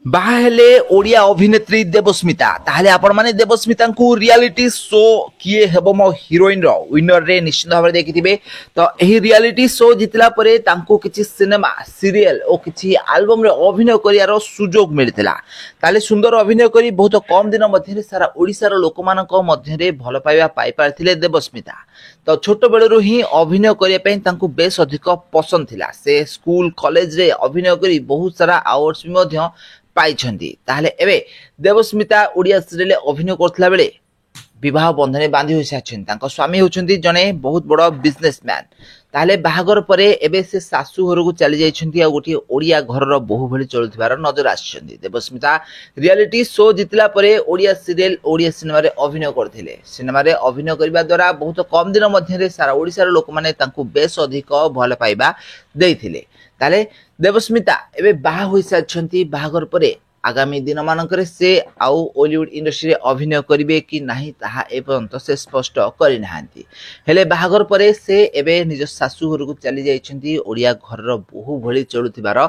बाहेले ओडिया अभिनेत्री देवस्मिता ताहले आपण माने देवस्मिता को रियलिटी शो किए हेबो मो हीरोइन रो विनर रे निश्चित भाव देखिथिबे। तो एही रियलिटी शो जितला परे तांको किछि सिनेमा सीरियल ओ किछि एल्बम रे अभिनय करियारो सुजोग मिलतिला। ताले सुंदर अभिनय करी बहुत कम दिन मध्ये सारा ओडिसा रो लोकमानक मध्ये रे भल पाइबा पाइ पारथिले देवस्मिता। तो छोट बेलरु ही अभिनय करिया पई तांको बेस अधिक पसंद थिला। से स्कूल कॉलेज रे अभिनय करी बहुत सारा अवार्ड्स भी मध्ये पाइछंती। ताहले एबे देवस्मिता ओडिया सीरियल अभिनय करथला बेले विवाह बंधन बांधी होई साछन। तांको स्वामी होचंती जने बहुत बड़ बिजनेसमैन। ताहले बाहागर परे एबे से सासु घर को चली जाइछंती आ गोटी ओडिया घर रो बहु भली चलुथिबार नजर आछंती। देवस्मिता रियलिटी शो जितला परे ओडिया सीरियल ओडिया सिनेमा रे अभिनय करथिले। सिनेमा रे अभिनय करबा द्वारा बहुत कम दिन मध्ये रे सारा ओडिसा रो लोक माने तांको बेस अधिक भल पाइबा देइथिले। ताले देवस्मिता एबे बाहा होई साछंती। बाहागर परे आगामी दिन मानकरे से आउ हॉलीवुड इंडस्ट्री रे अभिनय करिवे कि नाही ताहा एपर्यंत से स्पष्ट करि नाहांती। हेले बाहागर परे से एबे निज सासु घर को चली जाइछंती। ओडिया घर रो बहु भली चलुथिबार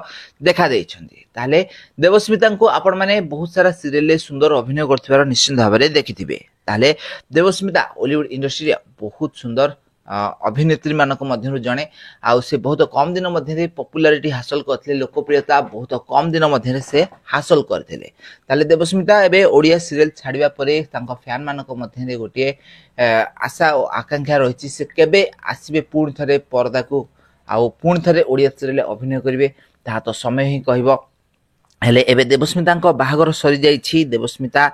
देखा देइछंती। ताले देवस्मिता को आपण माने बहुत सारा सीरियल ले सुंदर अभिनय करथिबार निश्चित भाव रे देखिथिबे। ताले देवस्मिता हॉलीवुड इंडस्ट्री रे बहुत सुंदर अभिनेत्री मानक मध्यरु जणे आउ से बहुत कम दिन मध्ये पॉपुलैरिटी हासिल करथिले। लोकप्रियता बहुत कम दिन मध्ये से हासिल करथिले। ताले देवस्मिता एबे ओडिया सीरियल छाडिबा परे तांको फैन मानक मध्ये गोटे आशा और आकांक्षा रहिछि से केबे आसीबे पुण थरे पर्दा को आउ पुण थरे ओडिया सीरियल अभिनय करिवे ता तो समय ही कहबो। हेले एबे देवस्मिता बाहागर सरी जाइछि। देवस्मिता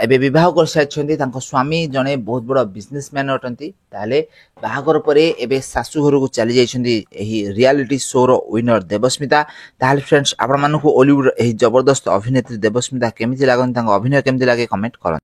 एबे विवाह कर साइछंती। तांको स्वामी जने बहुत बड़ बिजनेसमैन अटंती। ताले बाहागर परे एबे सासु घर को चली जाइछंती एही रियलिटी शो रो विनर देवस्मिता। ताले फ्रेंड्स आपण मानको हॉलीवुड एही जबरदस्त अभिनेत्री देवस्मिता केमिति लागन तांको अभिनय केमिति लागे कमेंट करन।